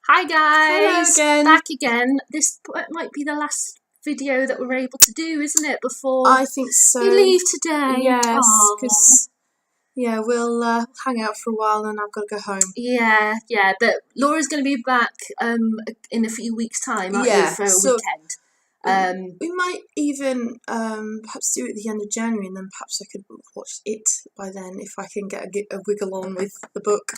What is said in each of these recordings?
Hi guys! Hello again. Back again. This might be the last video that we're able to do, isn't it? Before I think so. you leave today. Yes, Aw. because we'll hang out for a while and I've got to go home. Yeah. But Laura's going to be back in a few weeks' time, aren't you, for a weekend? We might even perhaps do it at the end of January, and then perhaps I could watch it by then if I can get a wiggle on with the book.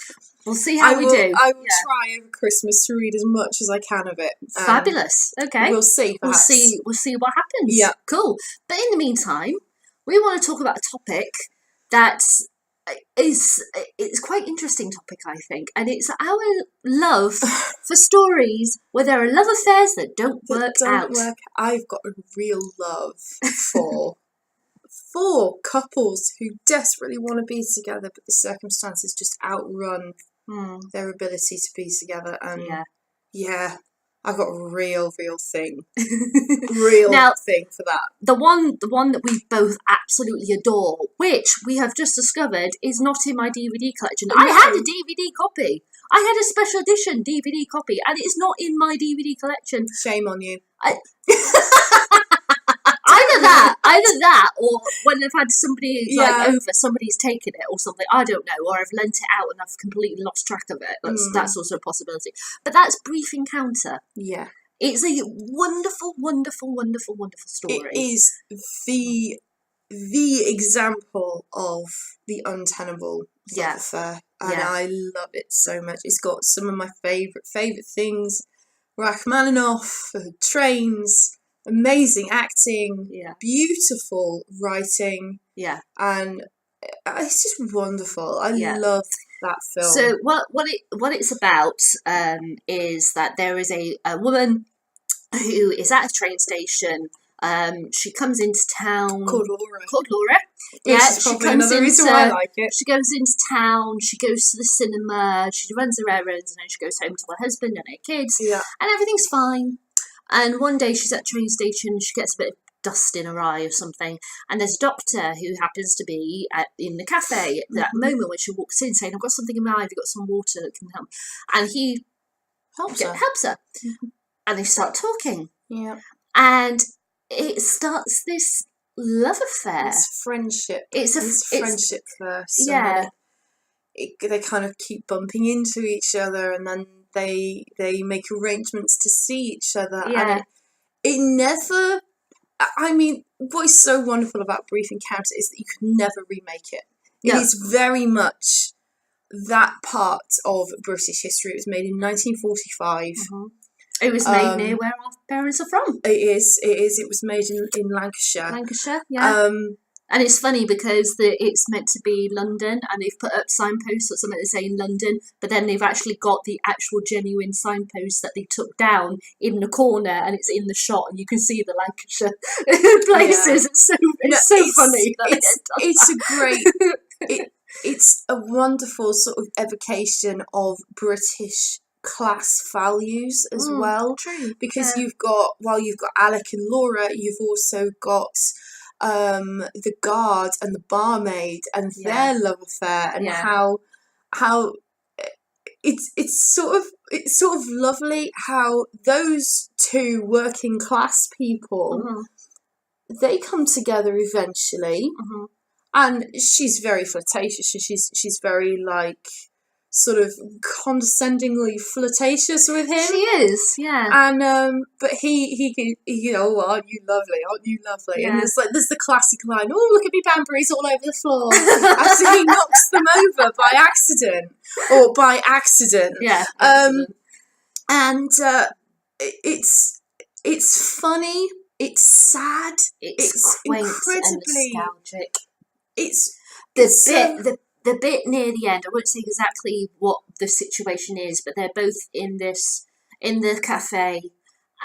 We'll see how we do. I will try over Christmas to read as much as I can of it. Fabulous. Okay. We'll see. Perhaps. We'll see what happens. Yeah. Cool. But in the meantime, we want to talk about a topic that it's quite interesting topic, I think, and it's our love for stories where there are love affairs that don't work out. I've got a real love for couples who desperately want to be together, but the circumstances just outrun their ability to be together. And I've got a real thing, thing for that. The one that we both absolutely adore, which we have just discovered is not in my DVD collection. I had a DVD copy. I had a special edition DVD copy, and it's not in my DVD collection. Shame on you. Either that, or when I've had somebody over, somebody's taken it or something. I don't know, or I've lent it out and I've completely lost track of it. That's also a possibility. But that's Brief Encounter. Yeah, it's a wonderful story. It is the example of the untenable love affair, and I love it so much. It's got some of my favorite things: Rachmaninoff, trains. Amazing acting, beautiful writing, and it's just wonderful. I love that film. So what it's about is that there is a woman who is at a train station. She comes into town. Called Laura. Yeah, she comes into. Why I like it. She goes into town. She goes to the cinema. She runs her errands, and then she goes home to her husband and her kids. Yeah, and everything's fine. And one day she's at a train station, she gets a bit of dust in her eye or something, and there's a doctor who happens to be in the cafe at that moment when she walks in saying, I've got something in my eye, have you got some water that can help? And he helps her. And they start talking. Yeah. And it starts this love affair. It's friendship. It's friendship first. Yeah. They kind of keep bumping into each other, and then they make arrangements to see each other, and it never. I mean, what is so wonderful about Brief Encounter is that you can never remake it. It is very much that part of British history. It was made in 1945. It was made near where our parents are from. It is. It was made in Lancashire. Lancashire, yeah. And it's funny because it's meant to be London, and they've put up signposts or something that say in London, but then they've actually got the actual genuine signposts that they took down in the corner, and it's in the shot, and you can see the Lancashire places. It's so funny. It's a wonderful sort of evocation of British class values as well. True. Because you've got Alec and Laura, you've also got the guard and the barmaid and their love affair, and how it's sort of lovely how those two working class people they come together eventually, and she's very flirtatious. She's very sort of condescendingly flirtatious with him. She is, yeah. And but he aren't you lovely? Yeah. And there's the classic line, oh, look at me Banbury's all over the floor, after he knocks them over by accident. Yeah. And it's funny, it's sad, it's quaint incredibly and nostalgic. It's the bit near the end, I won't say exactly what the situation is, but they're both in the cafe,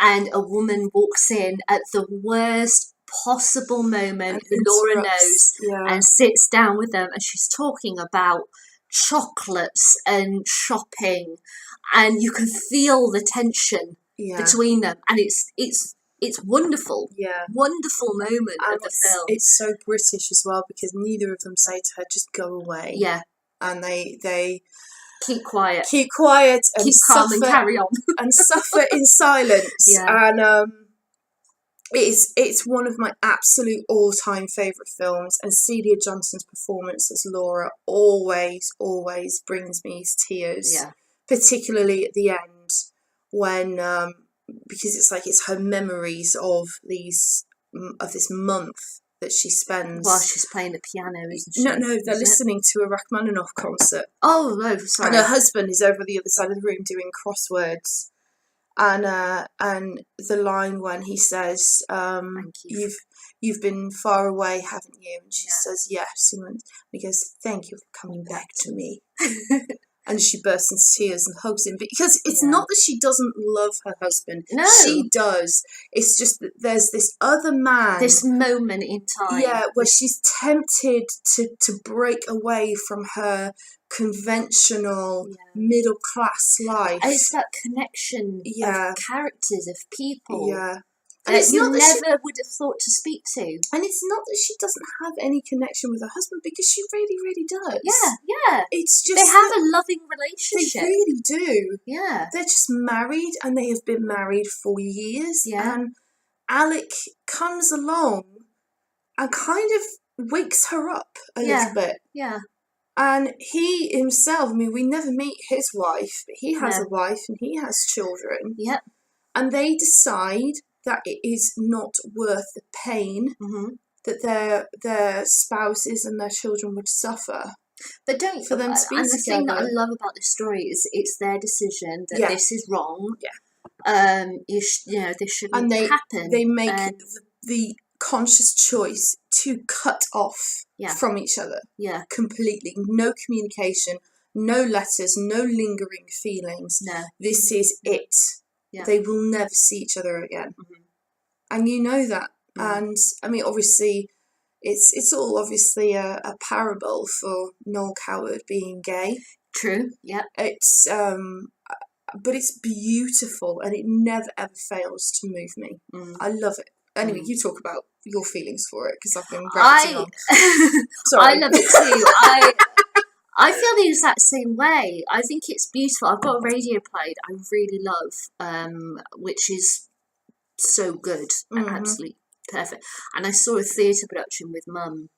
and a woman walks in at the worst possible moment, who Laura knows, and sits down with them, and she's talking about chocolates and shopping, and you can feel the tension between them, and it's wonderful. Yeah. Wonderful moment of the film. It's so British as well, because neither of them say to her, just go away. Yeah. And they keep quiet, keep quiet, and keep calm, and carry on, and suffer in silence. Yeah. And it's one of my absolute all-time favourite films, and Celia Johnson's performance as Laura always brings me to tears. Yeah. Particularly at the end, when because it's her memories of this month that she spends while she's playing the piano, isn't she? No, they're listening to a Rachmaninoff concert. Oh no, sorry. And her husband is over the other side of the room doing crosswords. And the line when he says, Thank you. You've been far away, haven't you? And she says, yes. And he goes, thank you for coming back to me. And she bursts into tears and hugs him. Because it's not that she doesn't love her husband. No. She does. It's just that there's this other man. This moment in time. Yeah, where she's tempted to break away from her conventional middle class life. And it's that connection of characters, of people. Yeah. And it's you never would have thought to speak to. And it's not that she doesn't have any connection with her husband, because she really, really does. Yeah. It's just they have a loving relationship. They really do. Yeah. They're just married, and they have been married for years. Yeah. And Alec comes along and kind of wakes her up a little bit. Yeah. And he himself, I mean, we never meet his wife, but he has a wife and he has children. Yep. And they decide that it is not worth the pain that their spouses and their children would suffer. But don't for them to be and together. the thing that I love about this story is it's their decision that this is wrong. Yeah. This shouldn't happen. They make the conscious choice to cut off from each other. Yeah. Completely. No communication, no letters, no lingering feelings. No. This is it. Yeah. They will never see each other again. And you know that. And I mean, obviously, it's all obviously a parable for Noel Coward being gay. True. Yeah. It's but it's beautiful, and it never ever fails to move me. I love it. Anyway, you talk about your feelings for it, because I've been rabbiting on. Sorry. I love it too. I feel the exact same way. I think it's beautiful. I've got a radio play that I really love, which is so good and absolutely perfect. And I saw a theatre production with Mum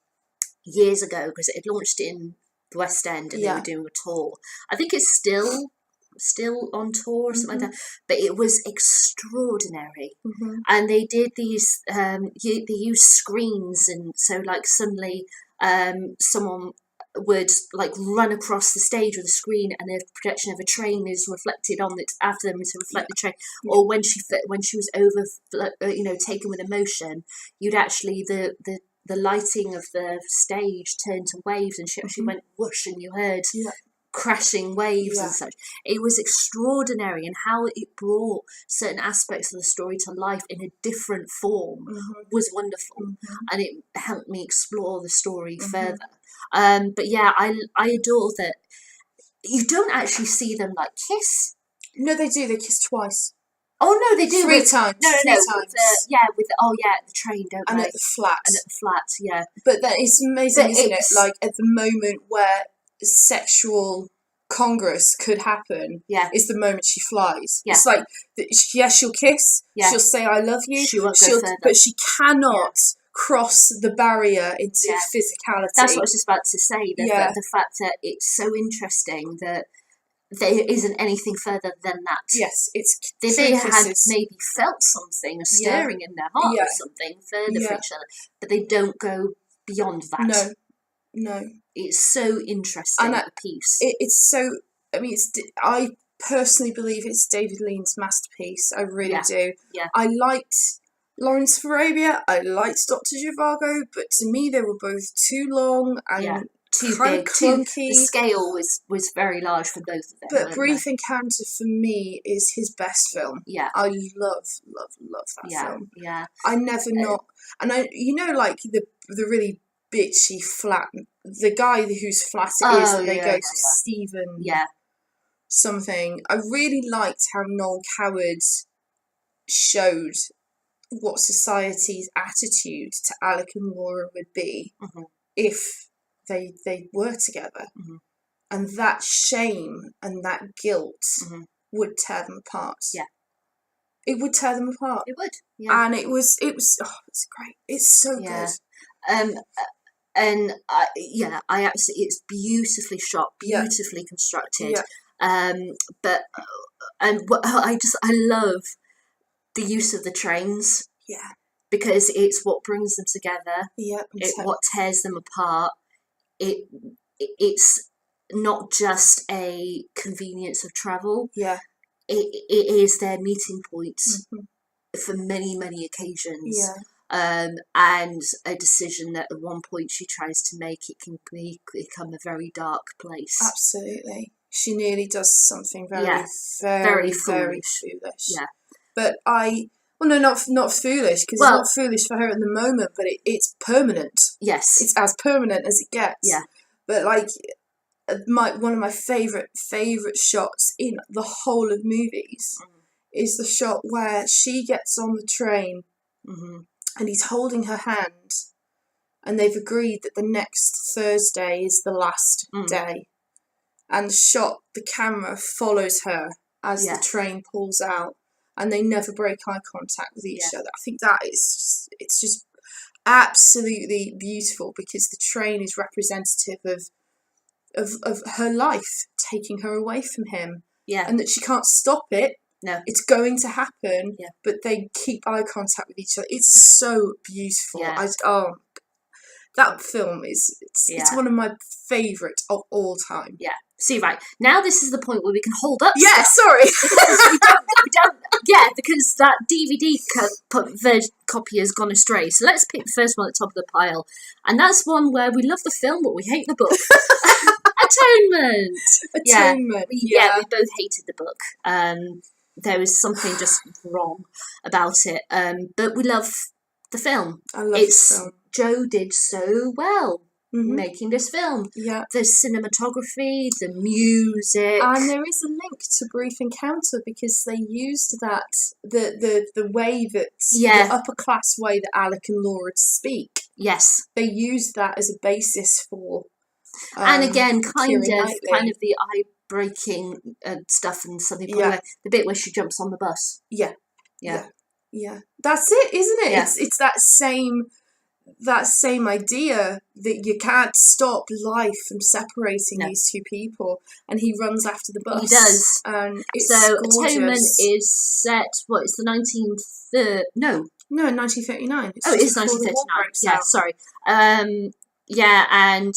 years ago, because it had launched in the West End, and they were doing a tour. I think it's still on tour or something like that, but it was extraordinary. And they did these they used screens, and so like suddenly someone would like run across the stage with a screen, and the projection of a train is reflected on it after them to reflect the train. Or when she was taken with emotion, you'd actually the lighting of the stage turned to waves, and she actually went whoosh, and you heard crashing waves and such. It was extraordinary, and how it brought certain aspects of the story to life in a different form was wonderful, and it helped me explore the story further. But yeah, I adore that you don't actually see them like kiss. No, they do. They kiss twice. Oh no, they do. Three times. No. Times. With the train, don't and they? At the flat. And at the flat, yeah. But then it's amazing, isn't it? Like at the moment where sexual congress could happen, is the moment she flies. It's like, she'll kiss, she'll say I love you, she won't go further. But she cannot cross the barrier into physicality. That's what I was just about to say. The fact that it's so interesting that there isn't anything further than that. Yes, it's they had maybe felt something, a stirring in their heart or something further for each other, but they don't go beyond that. No. It's so interesting, a piece. It's so. I mean, I personally believe it's David Lean's masterpiece. I really do. Yeah. I liked Lawrence of Arabia. I liked Dr. Zhivago, but to me they were both too long and too kind big. of clunky. The scale was very large for both of them. But Brief Encounter for me is his best film. Yeah. I love that film. Yeah. I never and I like the really bitchy flat, the guy whose flat it is, and they go to Stephen something. I really liked how Noel Coward showed what society's attitude to Alec and Laura would be if they were together. and that shame and that guilt would tear them apart. Yeah. It would tear them apart. It would, yeah. And it was, it's great. It's so good. And I absolutely, it's beautifully shot, beautifully constructed. But I love the use of the trains. Yeah. Because it's what brings them together. Yeah. It's what tears them apart. It's not just a convenience of travel. Yeah. It is their meeting point for many, many occasions. Yeah. And a decision that at one point she tries to make, it can become a very dark place. Absolutely. She nearly does something very foolish. Yeah. But not foolish, because it's not foolish for her in the moment, but it's permanent. Yes. It's as permanent as it gets. Yeah. But like, one of my favourite shots in the whole of movies is the shot where she gets on the train and he's holding her hand, and they've agreed that the next Thursday is the last day. And the camera follows her as the train pulls out, and they never break eye contact with each other. I think that is it's just absolutely beautiful, because the train is representative of her life, taking her away from him. Yeah. And that she can't stop it. No. It's going to happen, but they keep eye contact with each other. It's so beautiful. Yeah. That film is it's one of my favourite of all time. Yeah. See, right now this is the point where we can hold up. Yeah, sorry. Because we don't. Yeah, because that DVD copy has gone astray. So let's pick the first one at the top of the pile, and that's one where we love the film but we hate the book. Atonement. We both hated the book. There was something just wrong about it. But we love the film. I love the film. Joe did so well making this film. Yeah. The cinematography, the music. And there is a link to Brief Encounter, because they used that, the way that, the upper class way that Alec and Laura speak. Yes. They used that as a basis for... and again, kind of the eye-breaking stuff and something. The bit where she jumps on the bus. Yeah. That's it, isn't it? Yeah. It's that same idea that you can't stop life from separating these two people, and he runs after the bus. He does. It's so gorgeous. Atonement is set. What? It's the 1939. No, 1939. It is 1939. Yeah, sorry. And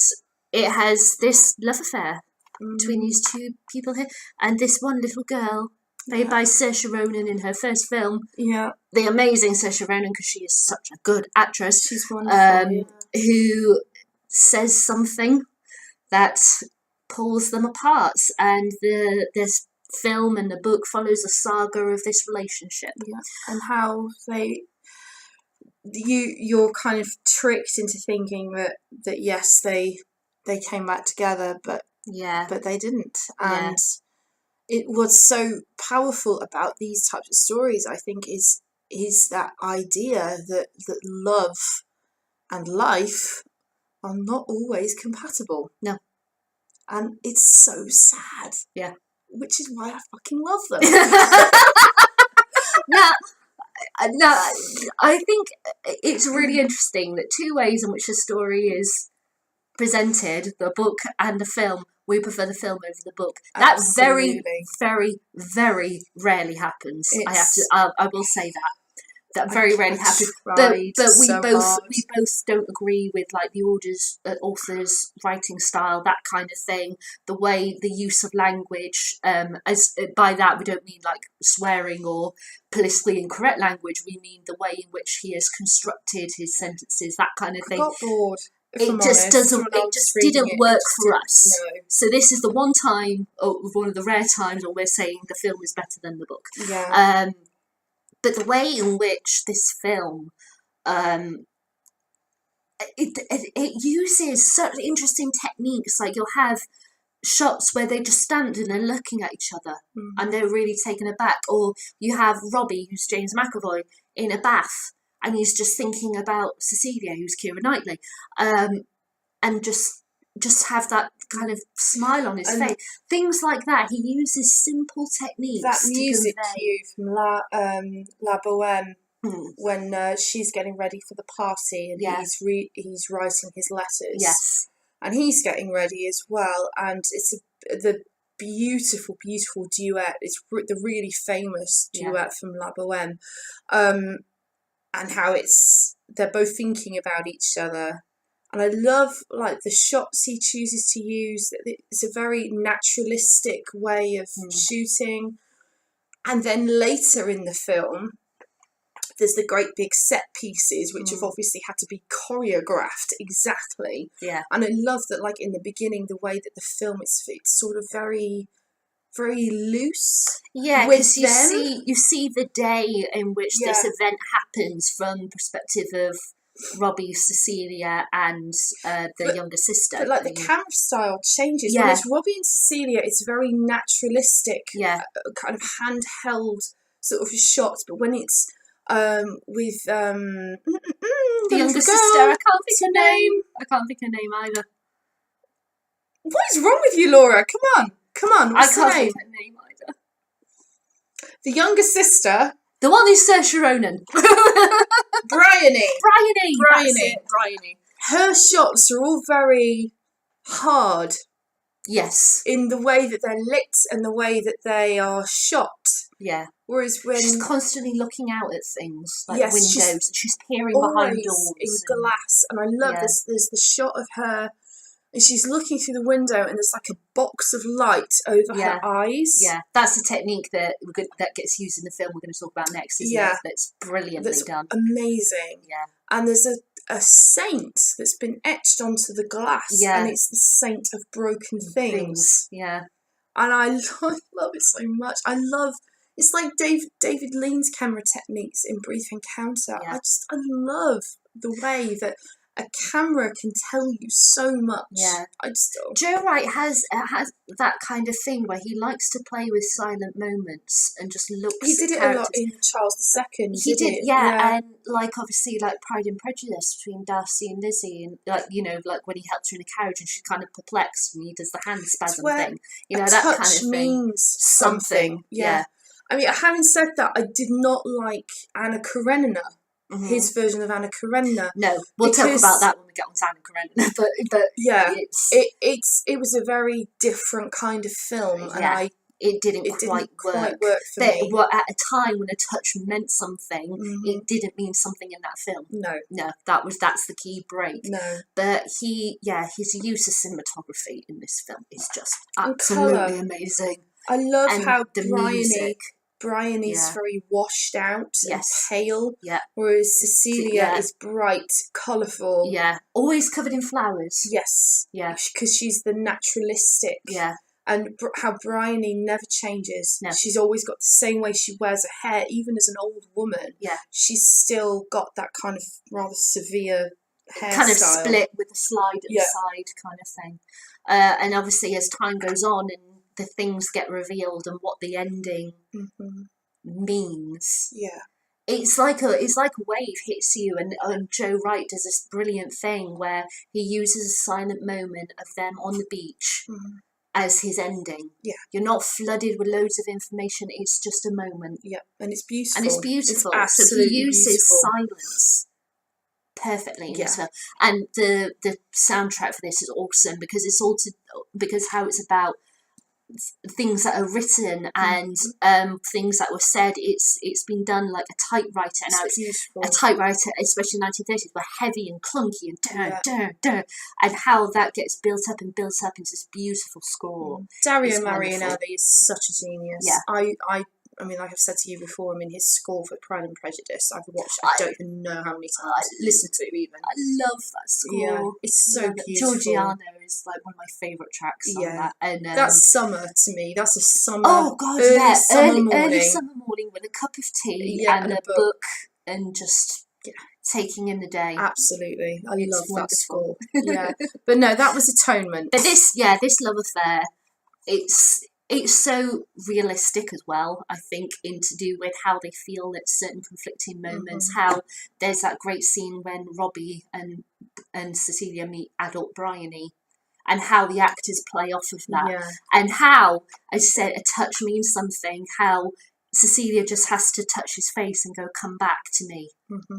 it has this love affair between these two people here, and this one little girl, played by Saoirse Ronan in her first film. Yeah. The amazing Saoirse Ronan, because she is such a good actress. She's wonderful. Who says something that pulls them apart, and this film and the book follows a saga of this relationship. Yeah. And how you're kind of tricked into thinking that yes, they came back together, but they didn't. And it what's so powerful about these types of stories, I think, is that idea that love and life are not always compatible. No. And it's so sad. Yeah. Which is why I fucking love them. No, I think it's really interesting that two ways in which a story is presented, the book and the film, we prefer the film over the book. That very, very, very rarely happens. I will say that. That very rarely happens. But we both don't agree with like the author's writing style, that kind of thing. The way, the use of language. As by that we don't mean like swearing or politically incorrect language. We mean the way in which he has constructed his sentences, that kind of thing. I got bored. It just didn't work for us. No. So this is the one time, or one of the rare times, when we're saying the film is better than the book. Yeah. But the way in which this film, it uses such interesting techniques. Like you'll have shots where they just stand and they're looking at each other and they're really taken aback. Or you have Robbie, who's James McAvoy, in a bath and he's just thinking about Cecilia, who's Keira Knightley, and just just have that kind of smile on his face. Things like that. He uses simple techniques. That music to convey. cue from La Boheme when she's getting ready for the party and he's writing his letters. Yes. And he's getting ready as well. And it's the beautiful, beautiful duet. It's the really famous duet from La Boheme. And how they're both thinking about each other. And I love like the shots he chooses to use. It's a very naturalistic way of shooting. And then later in the film, there's the great big set pieces, which have obviously had to be choreographed exactly. Yeah. And I love that, like in the beginning, the way that the film it's sort of very, very loose. Yeah, because you see the day in which this event happens from the perspective of Robbie, Cecilia, and the younger sister. But like the camera style changes. When it's Robbie and Cecilia, it's very naturalistic, kind of handheld sort of shots. But when it's with the younger sister, I can't think her name. I can't think her name either. What is wrong with you, Laura? Come on. What's I can't think her name either. The younger sister. The one who's Saoirse Ronan. Bryony. Bryony. Her shots are all very hard. Yes. In the way that they're lit and the way that they are shot. Yeah. Whereas when she's constantly looking out at things like windows, she's peering behind doors in glass. And I love this. There's the shot of her. And she's looking through the window, and there's like a box of light over her eyes. Yeah, that's a technique that gets used in the film we're going to talk about next, isn't it? That's brilliantly done. Amazing. Yeah. And there's a saint that's been etched onto the glass, and it's the saint of broken things. Yeah. And I love it so much. It's like David Lean's camera techniques in Brief Encounter. Yeah. I love the way that a camera can tell you so much. Yeah. Joe Wright has that kind of thing where he likes to play with silent moments and just looks. He did it a lot in Charles II. He did, and like obviously like Pride and Prejudice between Darcy and Lizzie, and like like when he helps her in the carriage and she's kind of perplexed and he does the hand spasm thing. That kind of thing means something. Yeah. I mean, having said that, I did not like Anna Karenina. His version of Anna Karenina. No, we'll talk about that when we get on to Anna Karenina. But yeah, it was a very different kind of film, and it didn't quite work for me. At a time when a touch meant something, it didn't mean something in that film. No, that's the key break. No, but his use of cinematography in this film is just absolutely amazing. I love how Bryony's very washed out and pale, whereas Cecilia is bright, colourful. Yeah, always covered in flowers. Yes. Yeah. Because she's the naturalistic. Yeah. And how Bryony never changes. No. She's always got the same way she wears her hair, even as an old woman. Yeah. She's still got that kind of rather severe hairstyle. Kind of split with a slide at the side kind of thing. And obviously as time goes on and the things get revealed and what the ending means. Yeah. It's like a wave hits you, and Joe Wright does this brilliant thing where he uses a silent moment of them on the beach as his ending. Yeah. You're not flooded with loads of information, it's just a moment. Yeah. And it's beautiful. It's absolutely so he uses silence perfectly in this film. And the soundtrack for this is awesome because how it's about things that are written and things that were said. It's been done like a typewriter. Now it's beautiful. A typewriter, especially in the 1930s, were heavy and clunky and and how that gets built up into this beautiful score. Dario Marianelli is such a genius. Yeah. I mean, like I've said to you before, his score for Pride and Prejudice, I've watched, I don't even know how many times I've listened to it even. I love that score. Yeah, it's so beautiful. Georgiano is like one of my favourite tracks on that. And that's summer to me. That's a summer. Oh God, early summer morning. Early summer morning with a cup of tea and a book and just taking in the day. Absolutely, I love that score. Yeah, but no, that was Atonement. But this love affair, it's so realistic as well, I think, in to do with how they feel at certain conflicting moments. How there's that great scene when Robbie and Cecilia meet adult Bryony, and how the actors play off of that, Yeah. and how, as I said, a touch means something. How Cecilia just has to touch his face and go, "Come back to me,"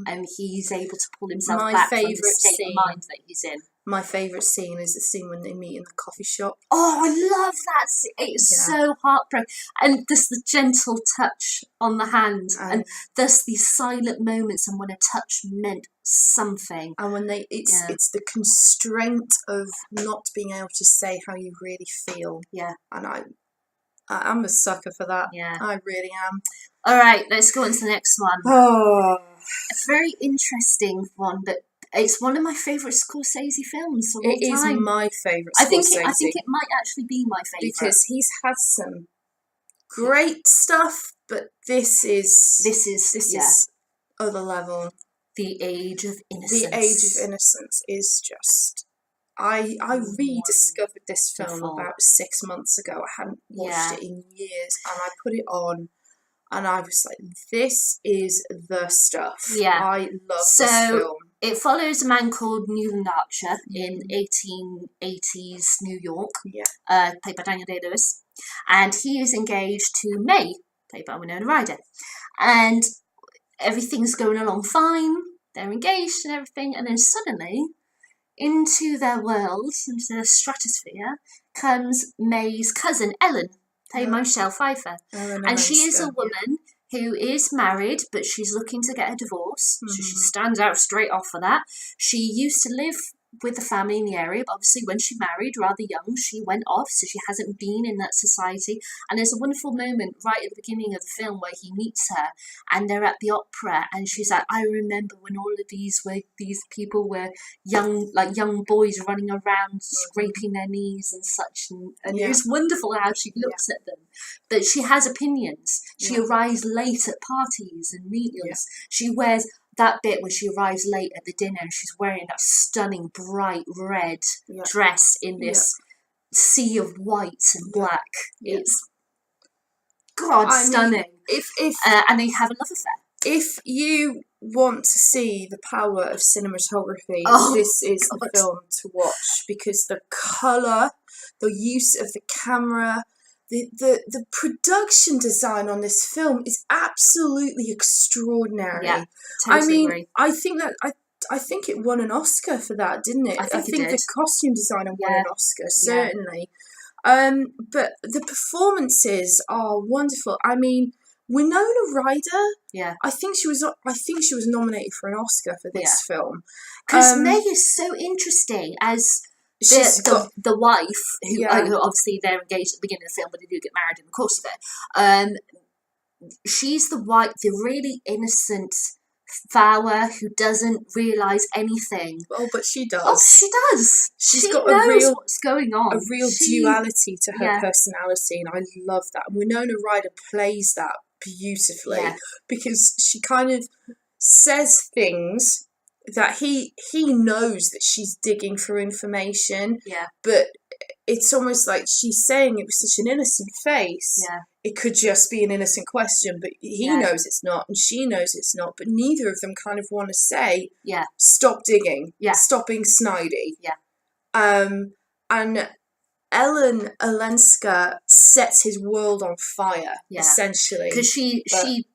and he's able to pull himself back from the state of mind that he's in. My favourite scene is the scene when they meet in the coffee shop. Oh, I love that scene. It's so heartbreaking. And there's the gentle touch on the hand. And there's these silent moments and when a touch meant something. And when it's the constraint of not being able to say how you really feel. Yeah. And I'm a sucker for that. Yeah. I really am. All right, let's go on to the next one. Oh. A very interesting one, but it's one of my favourite Scorsese films of all time. It is my favourite Scorsese. I think it might actually be my favourite. Because he's had some great stuff, but this is other level. The Age of Innocence. The Age of Innocence is just... I rediscovered this film about 6 months ago. I hadn't watched it in years, and I put it on, and I was like, this is the stuff. Yeah. I love this film. It follows a man called Newland Archer in 1880s New York, played by Daniel Day-Lewis, and he is engaged to May, played by Winona Ryder, and everything's going along fine. They're engaged and everything, and then suddenly, into their world, into their stratosphere, comes May's cousin Ellen, played by Michelle Pfeiffer, and she is a woman who is married, but she's looking to get a divorce, so she stands out straight off for that. She used to live with the family in the area, but obviously when she married, rather young, she went off, so she hasn't been in that society. And there's a wonderful moment right at the beginning of the film where he meets her, and they're at the opera, and she's like, I remember when all of these people were young boys running around, scraping their knees and such, and it's wonderful how she looks at them. But she has opinions. She arrives late at parties and meetings. She wears that bit when she arrives late at the dinner and she's wearing that stunning bright red dress in this sea of white and black. It's stunning. And they have a love affair. If you want to see the power of cinematography, this is the film to watch, because the colour, the use of the camera, the production design on this film is absolutely extraordinary. Yeah, totally agree. I think it won an Oscar for that, didn't it? I think the costume designer won an Oscar, certainly. But the performances are wonderful. I mean, Winona Ryder. I think she was nominated for an Oscar for this film. Because May is so interesting as the wife, who obviously they're engaged at the beginning of the film, but they do get married in the course of it. She's the really innocent flower who doesn't realise anything. Oh, but she does. Oh, she does. She got knows what's going on. A real duality to her personality, and I love that. And Winona Ryder plays that beautifully because she kind of says things that he knows that she's digging for information, but it's almost like she's saying it with such an innocent face. It could just be an innocent question, but he knows it's not, and she knows it's not, but neither of them kind of want to say, stop digging, stop being snidey. And Ellen Olenska sets his world on fire, essentially. Because she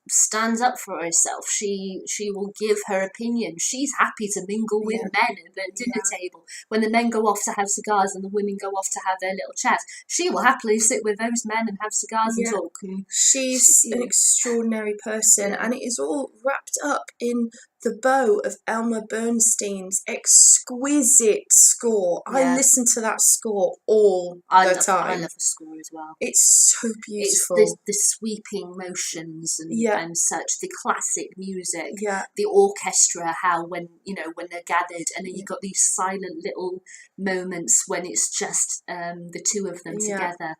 stands up for herself. She will give her opinion. She's happy to mingle with men at the dinner table. When the men go off to have cigars and the women go off to have their little chats, she will happily sit with those men and have cigars and talk. And she's an extraordinary person, and it is all wrapped up in the bow of Elmer Bernstein's exquisite score. I listen to that score all the time. I love the score as well. It's so beautiful. It's the sweeping motions and such, the classic music, the orchestra, how when they're gathered, and then you've got these silent little moments when it's just the two of them together.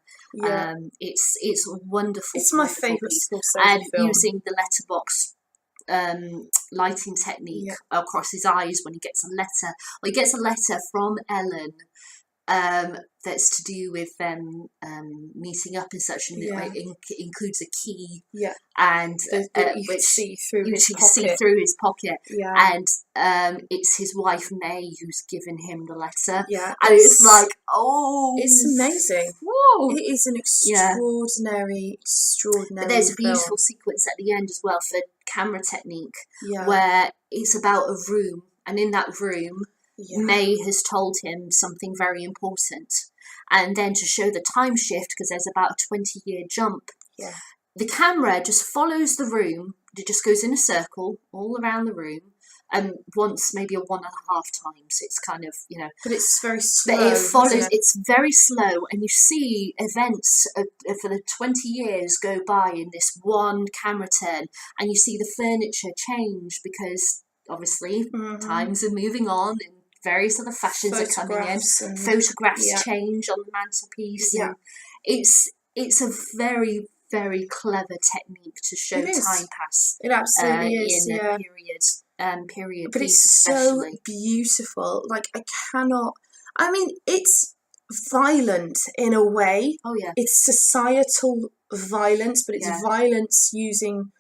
It's wonderful. It's my favourite Scorsese and film. using the letterbox lighting technique across his eyes when he gets a letter. Well, he gets a letter from Ellen that's to do with them meeting up in such a way. It includes a key, and which see through you his can pocket. see through his pocket, Yeah. and it's his wife May who's given him the letter. Yeah, and it's like, oh, it's amazing. Whoa. It is an extraordinary But there's a beautiful film. sequence at the end as well for camera technique, Yeah. where it's about a room, and in that room, May has told him something very important. And then to show the time shift, because there's about a 20-year jump, the camera just follows the room. It just goes in a circle all around the room, and once, maybe 1.5 times. It's kind of, But it's very slow. But it follows. Isn't it? It's very slow, and you see events for the 20 years go by in this one camera turn, and you see the furniture change because obviously times are moving on and various other fashions are coming in. Photographs change on the mantelpiece. And it's a very, very clever technique to show time pass. It absolutely is. In a period but piece, it's especially. so beautiful. Like, I cannot. I mean, it's violent in a way. Oh yeah. It's societal violence, but it's violence using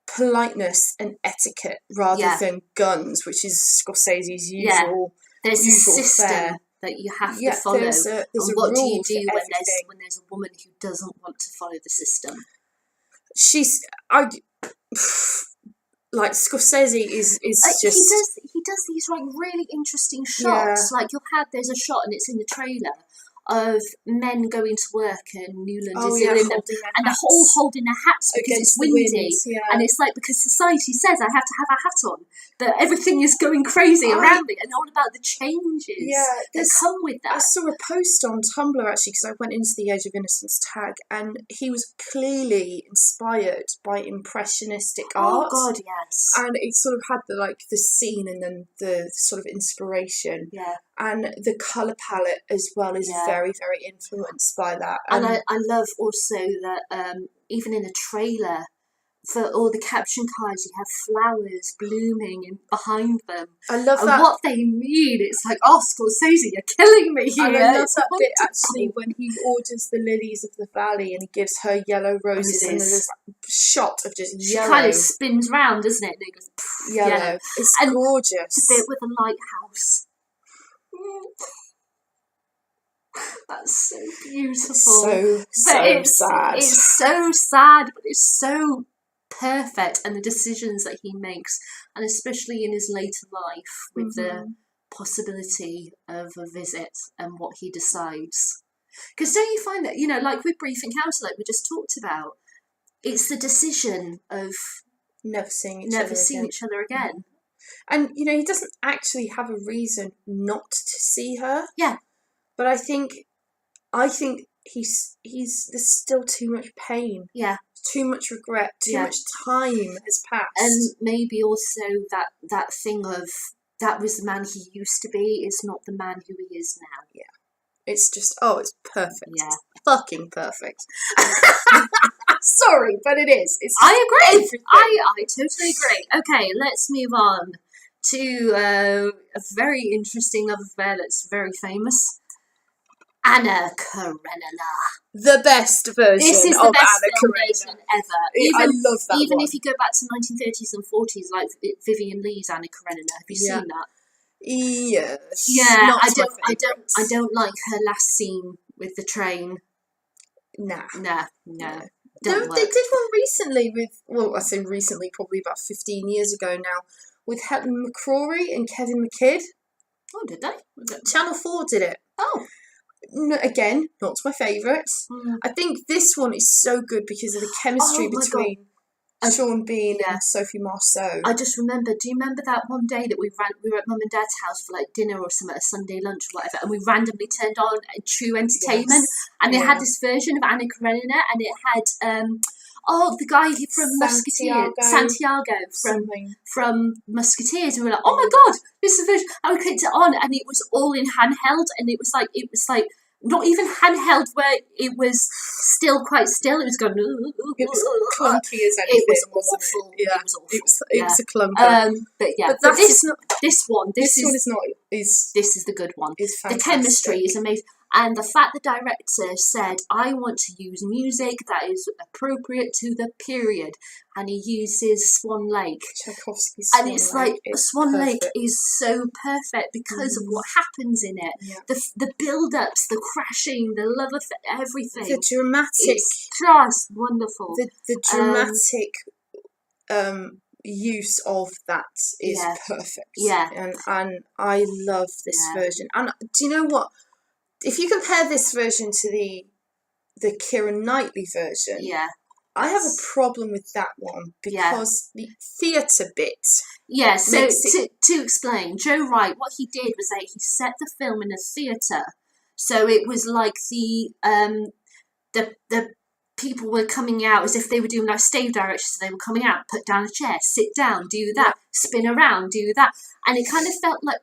politeness and etiquette rather than guns, which is Scorsese's usual. There's a system fare. that you have to follow. There's a what do rule you do for when there's a woman who doesn't want to follow the system? Like, Scorsese is just... He does these like really interesting shots. Like there's a shot, and it's in the trailer, of men going to work, and Newland is in them, and they're all holding their hats because it's windy, and it's like, because society says I have to have a hat on, but everything is going crazy around me, and all about the changes that come with that. I saw a post on Tumblr actually, because I went into the Age of Innocence tag, and he was clearly inspired by impressionistic art. Oh God, yes. And it sort of had the scene and then the sort of inspiration. Yeah. And the colour palette as well is very, very influenced by that. And I love also that even in the trailer, for all the caption cards, you have flowers blooming behind them. I love and that. What they mean, it's like, oh, Scorsese, you're killing me here. And I love that bit actually when he orders the lilies of the valley and he gives her yellow roses, and there's this shot of just yellow. She kind of spins round, doesn't it? And it goes yellow. It's gorgeous. It's a bit with a lighthouse. That's so beautiful. So sad. It's so sad, but it's so perfect, and the decisions that he makes, and especially in his later life with the possibility of a visit and what he decides. Because don't you find that, like with Brief Encounter, like we just talked about, it's the decision of never seeing each other again. And, he doesn't actually have a reason not to see her. Yeah. But I think there's still too much pain. Yeah. Too much regret. Too much time has passed. And maybe also that thing of, that was the man he used to be, is not the man who he is now. Yeah. It's just, it's perfect. Yeah. Fucking perfect. Sorry, but it is. I agree. I totally agree. Okay, let's move on to a very interesting love affair that's very famous. Anna Karenina. The best version. This is the best version ever. I love that Even one. if you go back to 1930s and 40s, like Vivian Lee's Anna Karenina, have you seen that? Yes. Yeah, I don't like her last scene with the train. Nah. They did one recently I say recently, probably about 15 years ago now, with Helen McCrory and Kevin McKidd. Oh, did they? Channel 4 did it. Oh. No, again, not my favourite. I think this one is so good because of the chemistry between Sean Bean and Sophie Marceau. I just remember, do you remember that one day that we were at Mum and Dad's house for like dinner or something, a Sunday lunch or whatever, and we randomly turned on True Entertainment, and they had this version of Anna Karenina, and it had the guy from Musketeers, Santiago from Musketeers, and we were like, oh my God, this is the version. I clicked it on, and it was all in handheld, and it was like not even handheld, where it was still quite still. It was going. It was clunky as anything. It was wasn't awful. It? Yeah, it was awful. It was a clunker. But this one is the good one. Is the fantastic. chemistry is amazing, and the fact the director said, "I want to use music that is appropriate to the period," and he uses Swan Lake. Tchaikovsky's Swan Lake. And it's like Swan Lake is so perfect because of what happens in it. Yeah. The build-ups, the crashing, the love of everything. The dramatic. It's just wonderful. The dramatic use of that is perfect. Yeah. And I love this version. And do you know what? If you compare this version to the Keira Knightley version, I have a problem with that one because the theatre bit. Yeah, so to explain, Joe Wright, what he did was that he set the film in a theatre. So it was like the people were coming out as if they were doing like stage directions. They were coming out, put down a chair, sit down, do that, spin around, do that. And it kind of felt like,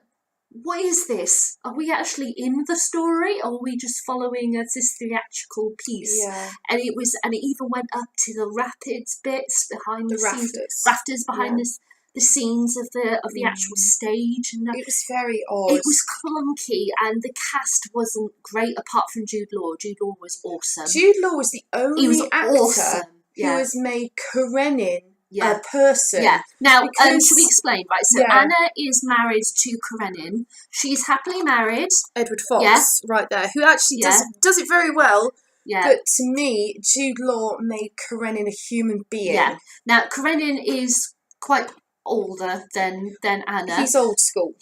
what is this? Are we actually in the story, or are we just following this theatrical piece? Yeah. And it even went up to the rapids bits behind the scenes, rafters behind the scenes of the actual stage, and it was very odd. It was clunky, and the cast wasn't great apart from Jude Law. Jude Law was awesome. Jude Law was the only actor who has made Karenin a person. Yeah. Now, should we explain? Right. So Anna is married to Karenin. She's happily married. Edward Fox, right there, who actually does it very well. Yeah. But to me, Jude Law made Karenin a human being. Yeah. Now, Karenin is quite older than Anna. He's old school.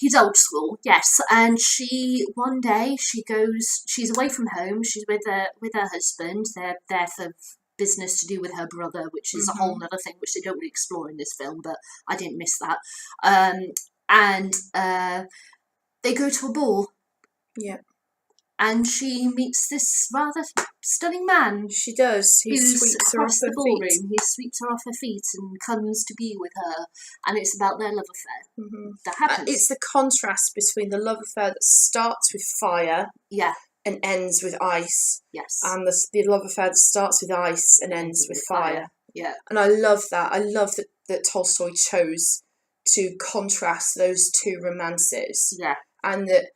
Yes. And one day she's away from home. She's with her husband. They're there for business to do with her brother, which is a whole other thing which they don't really explore in this film, but I didn't miss that. And they go to a ball. Yeah. And she meets this rather stunning man. She does. He sweeps her off her feet. He sweeps her off her feet and comes to be with her. And it's about their love affair. That happens. It's the contrast between the love affair that starts with fire and ends with ice. Yes. And the love affair that starts with ice and ends with fire. Yeah. And I love that. I love that Tolstoy chose to contrast those two romances. Yeah. And that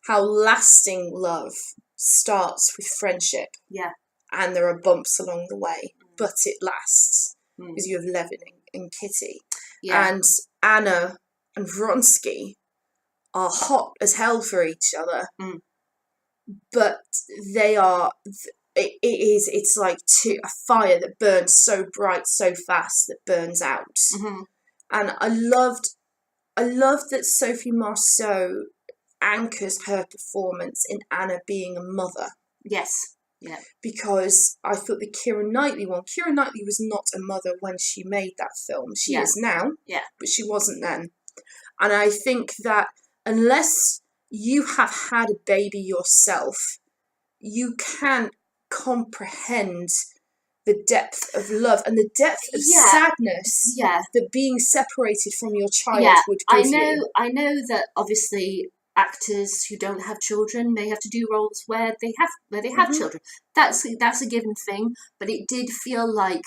how lasting love starts with friendship. Yeah. And there are bumps along the way, but it lasts. Because you have Levin and Kitty. Yeah. And Anna and Vronsky are hot as hell for each other. But they are, it's like a fire that burns so bright, so fast, that burns out. And I loved that Sophie Marceau anchors her performance in Anna being a mother. Yes. Yeah. Because I thought the Keira Knightley was not a mother when she made that film. She is now. Yeah. But she wasn't then. And I think that unless you have had a baby yourself, you can't comprehend the depth of love and the depth of sadness that being separated from your child would give you. I know that obviously actors who don't have children may have to do roles where they have children. That's a given thing, but it did feel like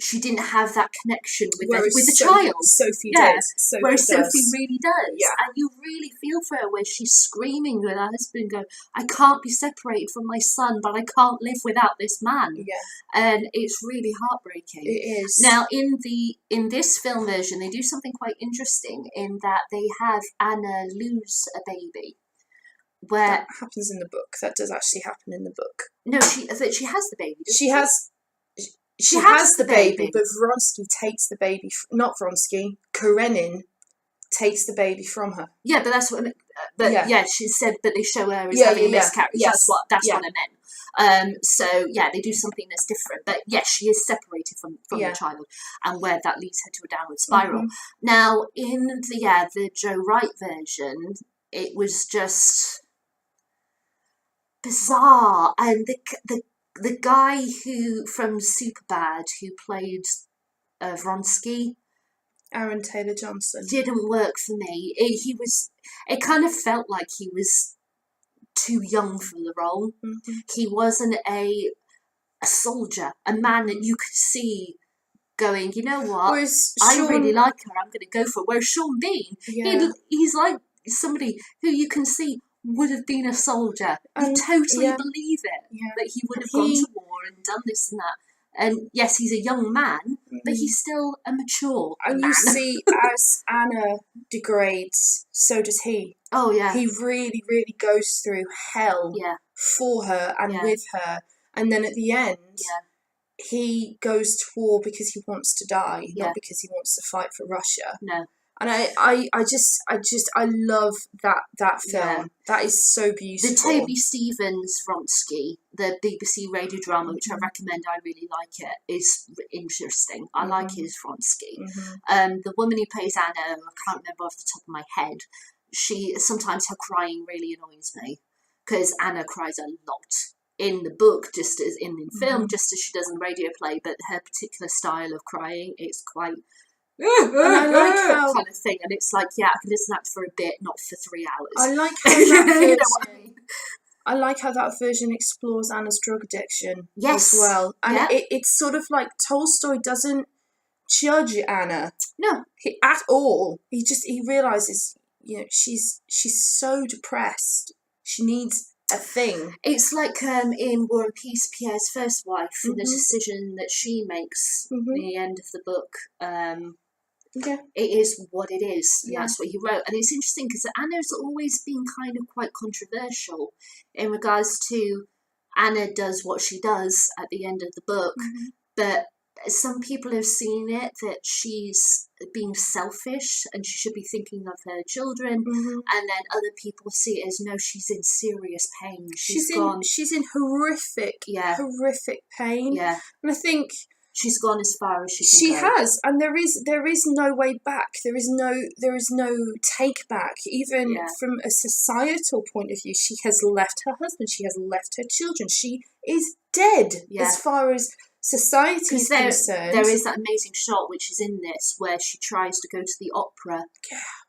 she didn't have that connection with the child. Sophie does. Sophie really does. Yeah. And you really feel for her where she's screaming with her husband going, I can't be separated from my son, but I can't live without this man. Yeah. And it's really heartbreaking. It is. Now, in this film version, they do something quite interesting in that they have Anna lose a baby. Where that happens in the book. That does actually happen in the book. No, she has the baby. She has the baby, but Vronsky takes the baby. Not Vronsky, Karenin takes the baby from her. Yeah, but that's what. She said, but they show her as having a miscarriage. Yes. That's what I meant. So they do something that's different. But yes, she is separated from the child, and where that leads her to a downward spiral. Now, in the Joe Wright version, it was just bizarre, and the guy from Superbad who played Vronsky, Aaron Taylor Johnson, didn't work for me. It kind of felt like he was too young for the role. Mm-hmm. He wasn't a soldier, a man that you could see going, you know what, I really like her, I'm going to go for it. Whereas Sean Bean, he's like somebody who you can see would have been a soldier. You totally believe it, that he would have gone to war and done this and that. And yes, he's a young man, but he's still a mature man. You see, as Anna degrades, so does he. Oh, yeah. He really, really goes through hell for her and with her. And then at the end, he goes to war because he wants to die, not because he wants to fight for Russia. No. And I love that film. Yeah. That is so beautiful. The Toby Stevens Vronsky, the BBC radio drama, which I recommend, I really like it, is interesting. I like his Vronsky. The woman who plays Anna, I can't remember off the top of my head, sometimes her crying really annoys me, because Anna cries a lot in the book, just as in the film, just as she does in the radio play, but her particular style of crying, it's quite... and I like how kind of thing, and it's like, I can listen to that for a bit, not for 3 hours. I like how that I like how that version explores Anna's drug addiction as well, and it's sort of like Tolstoy doesn't judge Anna, at all. He realizes, she's so depressed, she needs a thing. It's like in War and Peace, Pierre's first wife, and the decision that she makes at the end of the book. It is what it is. That's what he wrote. And it's interesting because Anna's always been kind of quite controversial in regards to Anna does what she does at the end of the book, but some people have seen it that she's being selfish and she should be thinking of her children, and then other people see it as, no, she's in serious pain. She's in horrific pain. Yeah. And I think she's gone as far as she can She has, and there is no way back. There is no take back. Even from a societal point of view, she has left her husband. She has left her children. She is dead as far as society is concerned. There is that amazing shot which is in this where she tries to go to the opera,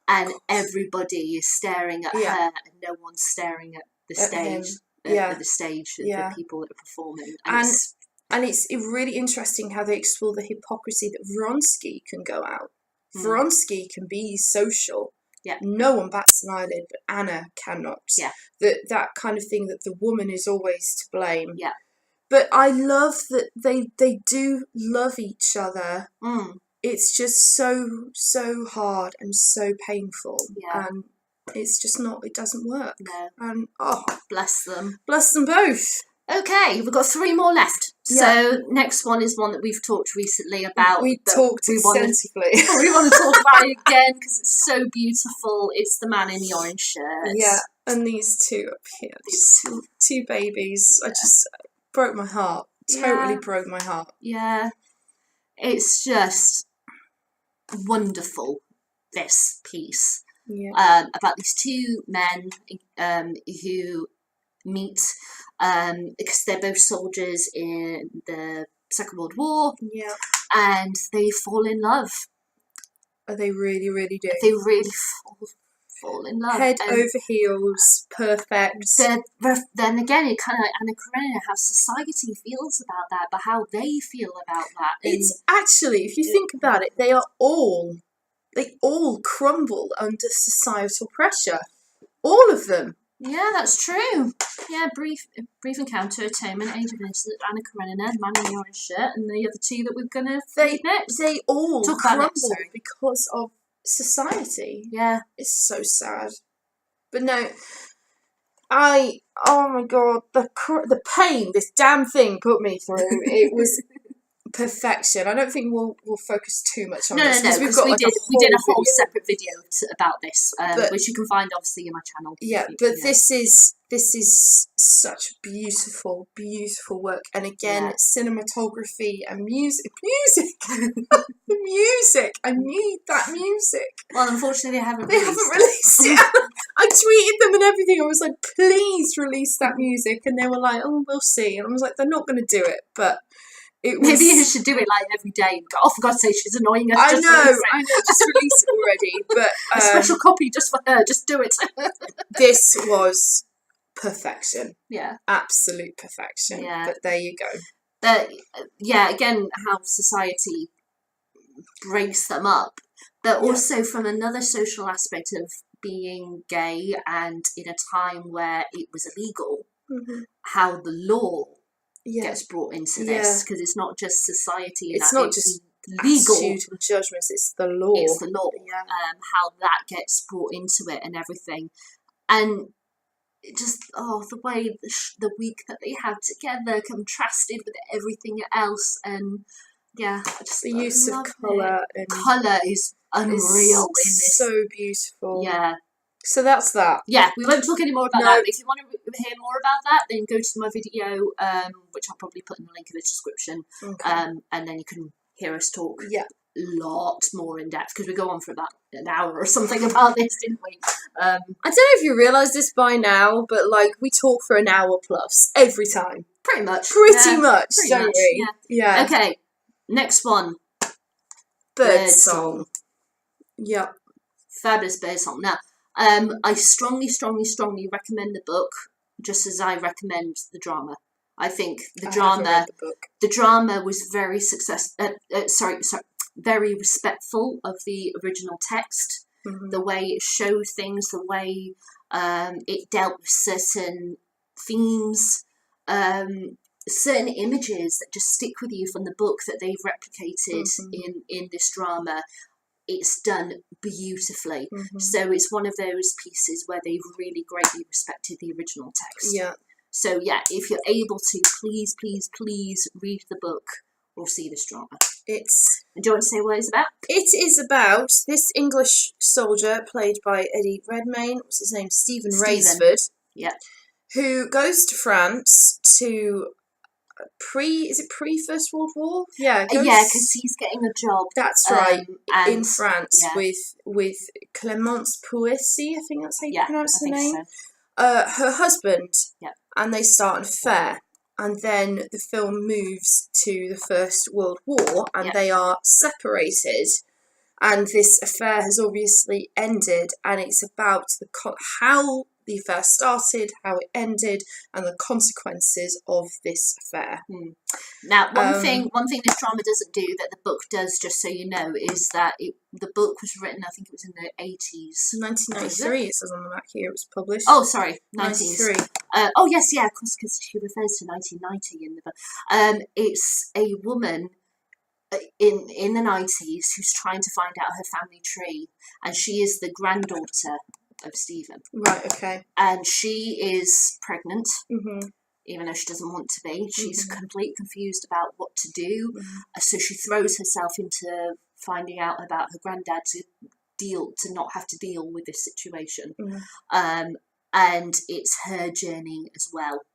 and everybody is staring at her, and no one's staring at the stage. At the stage, the people that are performing, and it's really interesting how they explore the hypocrisy that Vronsky can go out. Vronsky can be social. Yeah. No one bats an eyelid, but Anna cannot. Yeah. That kind of thing, that the woman is always to blame. Yeah. But I love that they do love each other. It's just so hard and so painful. Yeah. And it's just not, it doesn't work. No. And bless them. Bless them both. Okay, we've got 3 more left. So next one is one that we've talked recently about. We talked extensively. We want to talk about it again because it's so beautiful. It's The Man in the Orange Shirt. Yeah, and these two up here, these two babies, I just broke my heart. Totally broke my heart. Yeah, it's just wonderful, this piece. Yeah. About these 2 men who meet because they're both soldiers in the Second World War. Yeah. And they fall in love. They really, really do. They really fall in love. Head over heels, perfect. Then again, it kind of like Anna Karenina, how society feels about that, but how they feel about that. It's actually, if you think about it, they all crumble under societal pressure. All of them. Yeah, that's true. Yeah, brief encounter, atonement, age of innocence, Anna Karenina, The Man in the Orange Shirt, and the other 2 that we're gonna read next. They all crumble because of society. Yeah, it's so sad. But no, oh my god, the pain this damn thing put me through. It was perfection. I don't think we'll focus too much on this. No, because we did a whole separate video about this, which you can find obviously in my channel. Yeah, but this is such beautiful work, and again, cinematography and music. The music. I need that music. Well, unfortunately, they haven't released it. I tweeted them and everything. I was like, please release that music, and they were like, oh, we'll see. And I was like, they're not going to do it, but. Maybe you should do it like every day and go, oh, for God's sake, she's annoying us. I know, just release it already. But a special copy just for her, just do it. This was perfection. Yeah. Absolute perfection. Yeah. But there you go. But again, how society breaks them up, but also from another social aspect of being gay and in a time where it was illegal, how the law gets brought into this, because it's not just society. It's not just legal attitude and judgments, it's the law. It's the law. How that gets brought into it and everything. And just, the way the week that they have together contrasted with everything else. And just the use of colour. And colour is unreal in this. So beautiful. Yeah. So that's that. Yeah, we won't talk any more about that. But if you want to hear more about that, then go to my video, which I'll probably put in the link in the description. Okay. And then you can hear us talk lot more in depth, because we go on for about an hour or something about this, didn't we? I don't know if you realise this by now, but we talk for an hour plus every time. Pretty much, don't we? Yeah. Okay, next one. Birdsong. Yep. Fabulous Birdsong. Now, I strongly recommend the book, just as I recommend the drama. I think the drama was very very respectful of the original text. The way it showed things, the way it dealt with certain themes, certain images that just stick with you from the book that they've replicated in this drama. It's done beautifully. So it's one of those pieces where they've really greatly respected the original text. Yeah. So if you're able to, please read the book or see this drama. Do you want to say what it's about? It is about this English soldier played by Eddie Redmayne. What's his name? Stephen Raisford. Yeah. Who goes to France to pre-First World War? Yeah. Because he's getting a job. That's right. In France with Clémence Poissy, I think that's how you pronounce the name. So. Her husband. Yeah. And they start an affair. And then the film moves to the First World War, and they are separated. And this affair has obviously ended, and it's about how the affair started, how it ended, and the consequences of this affair. Now, one thing this drama doesn't do that the book does, just so you know, is that the book was written, I think it was in the 80s. 1993, it says on the back here, it was published. Oh, sorry, 93. Oh, yes, of course, because she refers to 1990 in the book. It's a woman in the 90s who's trying to find out her family tree, and she is the granddaughter of Stephen. Right, okay. And she is pregnant, even though she doesn't want to be. She's completely confused about what to do, so she throws herself into finding out about her granddad to not have to deal with this situation. And it's her journey as well,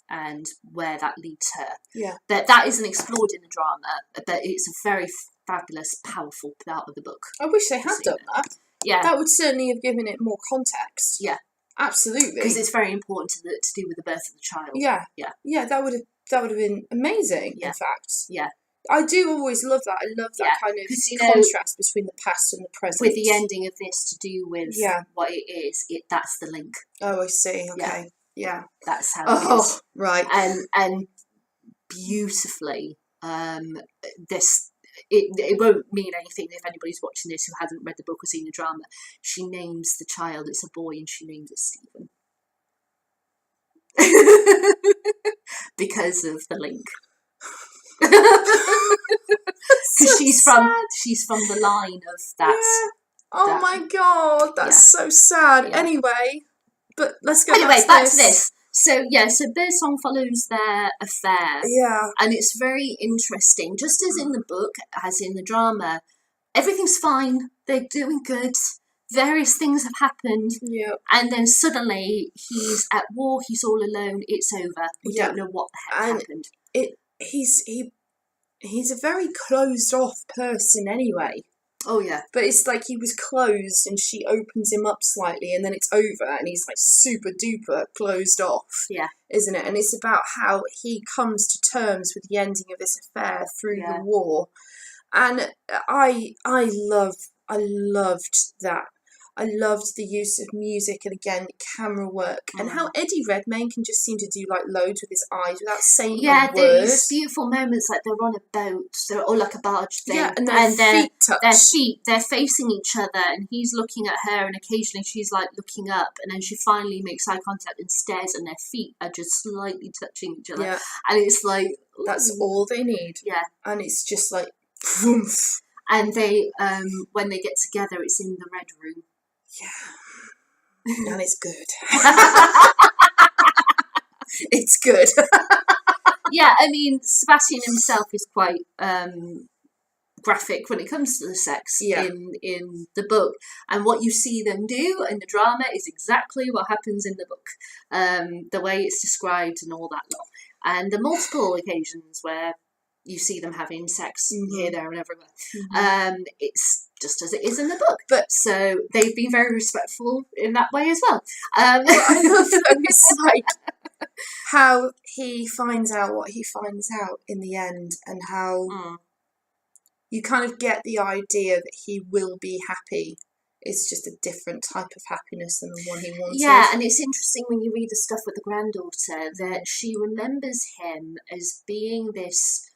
and where that leads her. Yeah. But that isn't explored in the drama, but it's a very fabulous, powerful part of the book. I wish they had done that. Yeah. That would certainly have given it more context. Yeah. Absolutely. Because it's very important to do with the birth of the child. Yeah. Yeah. Yeah, that would have been amazing, in fact. Yeah. I do always love that. I love that kind of contrast between the past and the present. With the ending of this to do with what it is, that's the link. Oh, I see. Okay. Yeah. That's how it is. Right. And beautifully, it won't mean anything if anybody's watching this who hasn't read the book or seen the drama. She names the child, it's a boy, and she names it Stephen. Because of the link. Because she's from the line of that. Oh my god, that's so sad. Yeah. Anyway, but let's go back to this. So Birdsong follows their affair. Yeah. And it's very interesting. Just as in the book, as in the drama, everything's fine. They're doing good. Various things have happened. Yeah. And then suddenly he's at war, he's all alone, it's over. We don't know what the heck happened. He's a very closed off person anyway. Oh yeah. But it's like he was closed and she opens him up slightly and then it's over and he's like super duper closed off. Yeah. Isn't it? And it's about how he comes to terms with the ending of this affair through the war. And I loved that. I loved the use of music and, again, camera work, and how Eddie Redmayne can just seem to do like loads with his eyes without saying a word. These beautiful moments, like they're on a boat, or like a barge thing, and their feet touch. They're facing each other, and he's looking at her, and occasionally she's like looking up, and then she finally makes eye contact and stares, and their feet are just slightly touching each other, and it's like, ooh. That's all they need. Yeah, and it's just like, poof. And they, when they get together, it's in the red room. Yeah, and it's good. It's good. Yeah, I mean, Sebastian himself is quite graphic when it comes to the sex in the book, and what you see them do in the drama is exactly what happens in the book, the way it's described and all that lot, and the multiple occasions where you see them having sex here, there, and everywhere. It's just as it is in the book, but so they've been very respectful in that way as well. I love that it's like how he finds out what he finds out in the end, and how you kind of get the idea that he will be happy. It's just a different type of happiness than the one he wanted. Yeah, and it's interesting when you read the stuff with the granddaughter that she remembers him as being this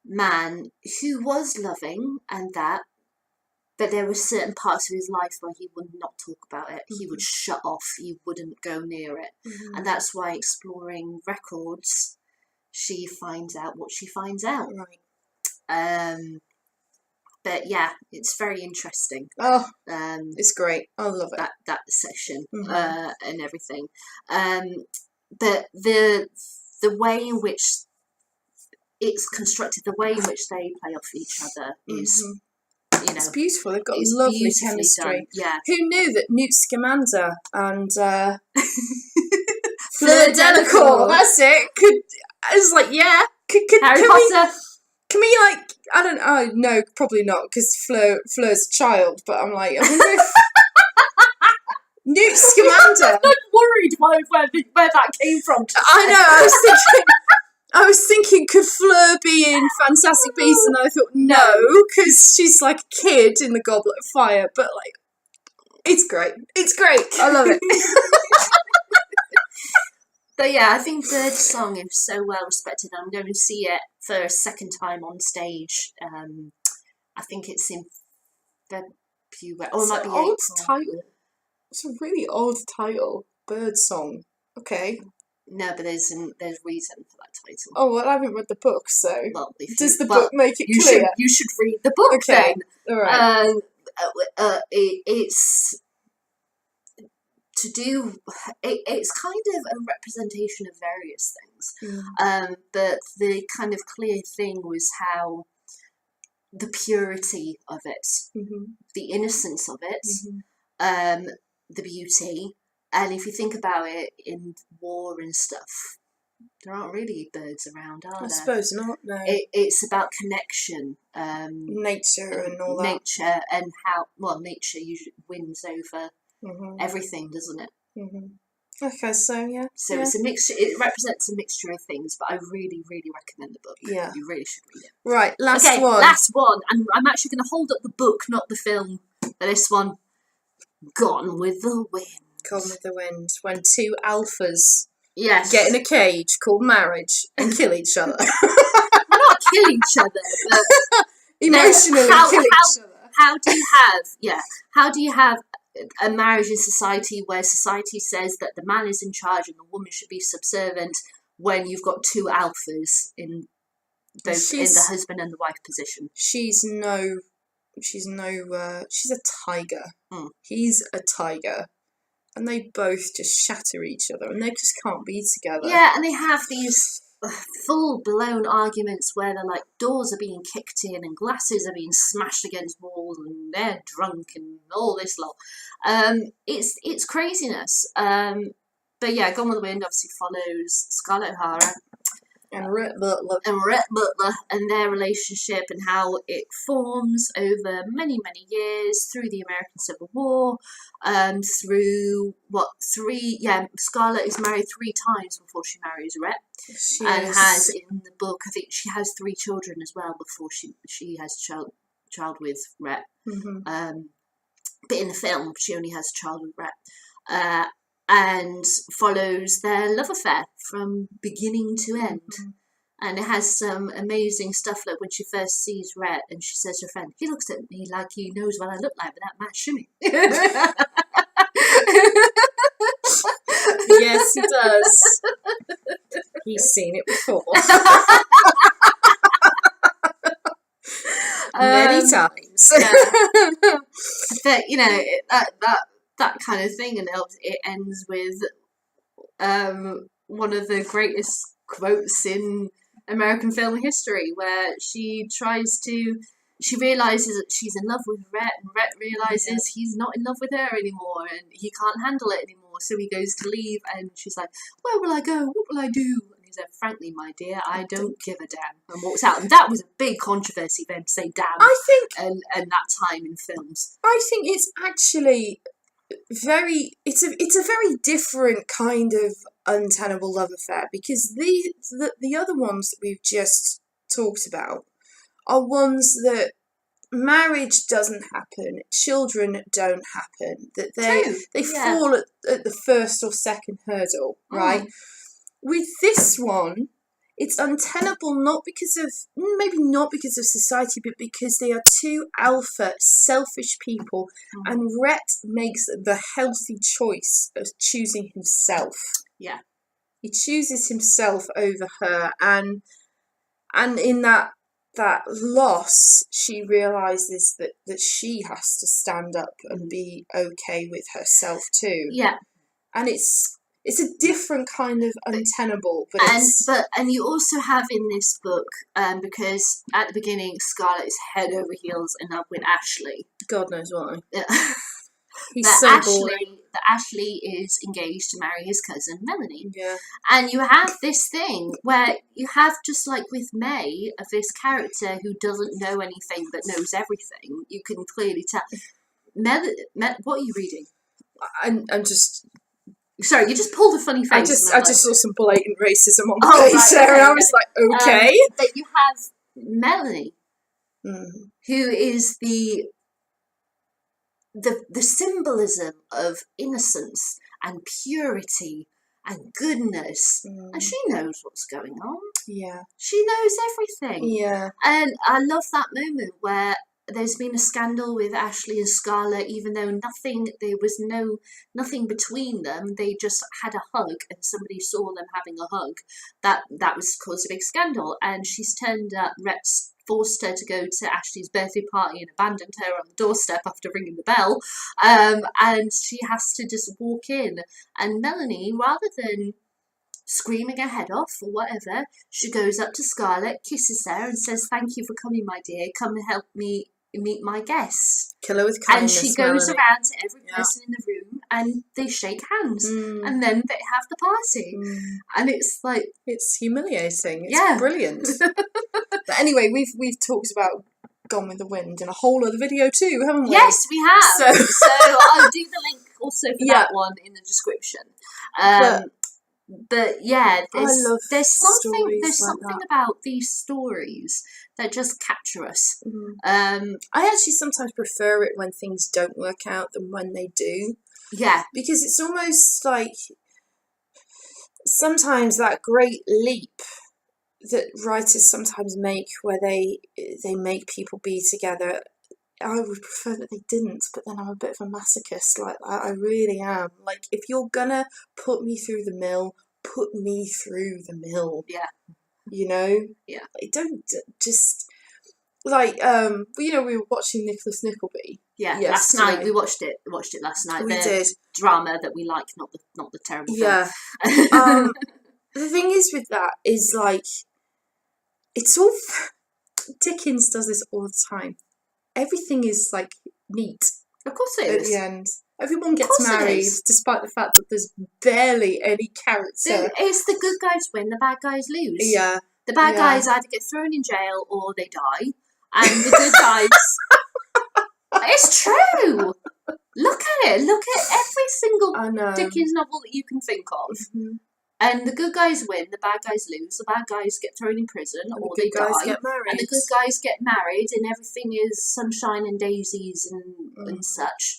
man who was loving and that, but there were certain parts of his life where he would not talk about it. He would shut off. He wouldn't go near it. And that's why, exploring records, she finds out what she finds out. Right. But yeah, it's very interesting. Oh, it's great. I love it. That section and everything. But the way in which it's constructed, the way in which they play off each other is, it's beautiful. They've got lovely chemistry. Done. Yeah. Who knew that Newt Scamander and Fleur Delacour, that's it, I was like, yeah. Harry Potter. Can we, like, I don't know, no, probably not, because Fleur's a child, but I'm like, I wonder if Newt Scamander. I'm worried where that came from. I know, I was thinking, could Fleur be in Fantastic Beasts? And I thought, no, because she's like a kid in the Goblet of Fire, but, like, it's great. It's great. I love it. But yeah, I think Birdsong is so well respected. I'm going to see it for a second time on stage. I think it's in February. Or it might be April. Old title. It's a really old title. Birdsong. Okay. No, but there's reason for that title. Oh, well, I haven't read the book, so does the book make it clear? Should, you should read the book then. All right. It's to do. It's kind of a representation of various things. But the kind of clear thing was how the purity of it, the innocence of it, the beauty. And if you think about it, in war and stuff, there aren't really birds around, are there? I suppose not, no. It's about connection. Nature and all that. Nature and how, nature usually wins over everything, doesn't it? Okay, so yeah. So it's a mixture, it represents a mixture of things, but I really, really recommend the book. Yeah. You really should read it. Right, last one. Last one. And I'm actually going to hold up the book, not the film, for this one. Gone with the Wind. Gone with the Wind, when two alphas get in a cage called marriage and kill each other. Not kill each other, but emotionally kill each other. How do you have a marriage in society where society says that the man is in charge and the woman should be subservient, when you've got two alphas in the husband and the wife position? She's a tiger. He's a tiger. And they both just shatter each other, and they just can't be together. Yeah, and they have these full-blown arguments where they're like, doors are being kicked in and glasses are being smashed against walls and they're drunk and all this lot. It's craziness. But yeah, Gone with the Wind obviously follows Scarlett O'Hara and Rhett Butler and their relationship and how it forms over many, many years through the American Civil War, Scarlett is married 3 times before she marries Rhett, and has in the book, I think she has 3 children as well before she has child with Rhett. but in the film, she only has a child with Rhett, and follows their love affair from beginning to end. Mm-hmm. And it has some amazing stuff, like when she first sees Rhett and she says to her friend, he looks at me like he knows what I look like, but that might shimmy. Yes, he does. He's seen it before. Many times. Yeah. But, you know, that kind of thing, and it ends with one of the greatest quotes in American film history, where she realizes that she's in love with Rhett, and Rhett realizes he's not in love with her anymore, and he can't handle it anymore, so he goes to leave, and she's like, where will I go? What will I do? And he said, frankly, my dear, I don't give a damn, and walks out. And that was a big controversy for him to say damn. I think, and that time in films. I think it's actually it's a very different kind of untenable love affair, because the other ones that we've just talked about are ones that marriage doesn't happen, children don't happen, that they fall at the first or second hurdle, right? With this one, it's untenable not because of society, but because they are two alpha, selfish people, and Rhett makes the healthy choice of choosing himself. Yeah. He chooses himself over her, and in that loss, she realises that she has to stand up and be okay with herself too. Yeah. And it's a different kind of untenable, and you also have in this book, because at the beginning Scarlett is head over heels in love with Ashley. God knows why. Yeah. He's so boring. That Ashley is engaged to marry his cousin Melanie. Yeah. And you have this thing where you have, just like with May, of this character who doesn't know anything but knows everything. You can clearly tell. What are you reading? I'm just... Sorry, you just pulled a funny face. I just saw some blatant racism on the page there, and I was like, okay. But you have Melanie, who is the symbolism of innocence and purity and goodness, and she knows what's going on. Yeah, she knows everything. Yeah, and I love that moment where there's been a scandal with Ashley and Scarlett, even though there was nothing between them. They just had a hug, and somebody saw them having a hug. That was caused a big scandal, and she's turned up. Rhett's forced her to go to Ashley's birthday party and abandoned her on the doorstep after ringing the bell. And she has to just walk in. And Melanie, rather than screaming her head off or whatever, she goes up to Scarlett, kisses her, and says, "Thank you for coming, my dear. Come and help me meet my guests." Kill her with kindness. And she goes around to every person in the room, and they shake hands, and then they have the party. And it's like, it's humiliating. It's brilliant. But anyway, we've talked about Gone with the Wind in a whole other video too, haven't we? Yes, we have. So I'll do the link also for that one in the description. But yeah, there's something about these stories that just capture us. I actually sometimes prefer it when things don't work out than when they do. Yeah, because it's almost like sometimes that great leap that writers sometimes make, where they make people be together. I would prefer that they didn't, but then I'm a bit of a masochist. Like, I really am. Like, if you're gonna put me through the mill, put me through the mill. Yeah. You know? Yeah. Like, don't just... Like, we were watching Nicholas Nickleby. Yeah, yesterday. Last night. We watched it last night. We did. Drama that we like, not the terrible film. The thing is with that is, like, it's all... Dickens does this all the time. Everything is, like, neat. Of course it is. At the end. Everyone gets married, despite the fact that there's barely any character. It's the good guys win, the bad guys lose. Yeah. The bad guys either get thrown in jail or they die. And the good guys... It's true! Look at it. Look at every single Dickens novel that you can think of. And the good guys win, the bad guys lose. The bad guys get thrown in prison, or they die. Get married. And the good guys get married, and everything is sunshine and daisies and such.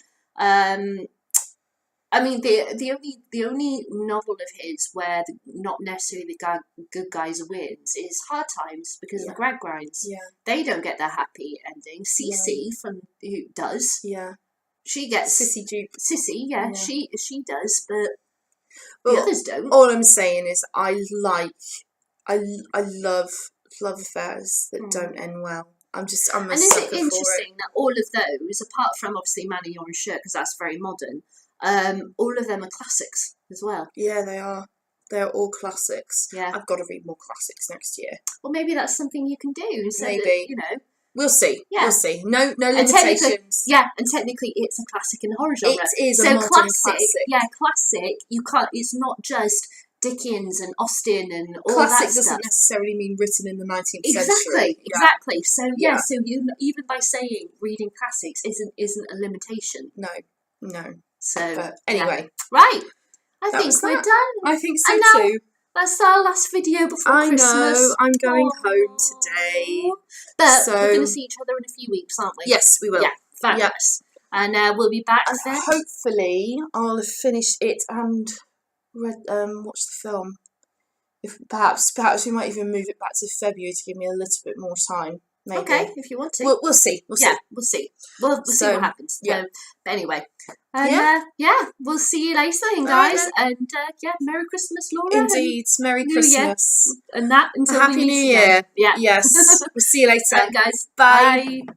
I mean, the only novel of his where not necessarily the good guys wins is Hard Times, because of the Grad Grinds. Yeah. They don't get their happy ending. Cece from who does. Yeah. She gets Sissy Duke. Sissy, yeah. She does, but the others don't. All I'm saying is I love love affairs that don't end well. I'm a sucker for it. And is it interesting that all of those, apart from obviously Man in Orange Shirt, because that's very modern, all of them are classics as well. Yeah, they are. They're all classics. Yeah. I've got to read more classics next year. Well, maybe that's something you can do. Maybe. That, We'll see. Yeah. We'll see. No limitations. And technically it's a classic in the horror genre. It is a modern classic. Yeah, classic. You can't. It's not just Dickens and Austen and all classic that stuff. Doesn't necessarily mean written in the 19th century. Exactly. So so you even by saying reading classics isn't a limitation. No. So but anyway, right. I think we're done. I think so too. That's our last video before Christmas. I know, I'm going home today. But we're going to see each other in a few weeks, aren't we? Yes, we will. Yeah, fabulous. And we'll be back and then. Hopefully I'll have finished it and watched the film. If perhaps we might even move it back to February to give me a little bit more time. Maybe. Okay, if you want to. We'll see. We'll see. We'll see. We'll see what happens. Yeah. But anyway. And we'll see you later then, guys. Right, and Merry Christmas, Laura. Indeed. Merry Christmas. And that until Happy we meet New Year. Again. Yeah. Yes. We'll see you later. Right, guys. Bye. Bye.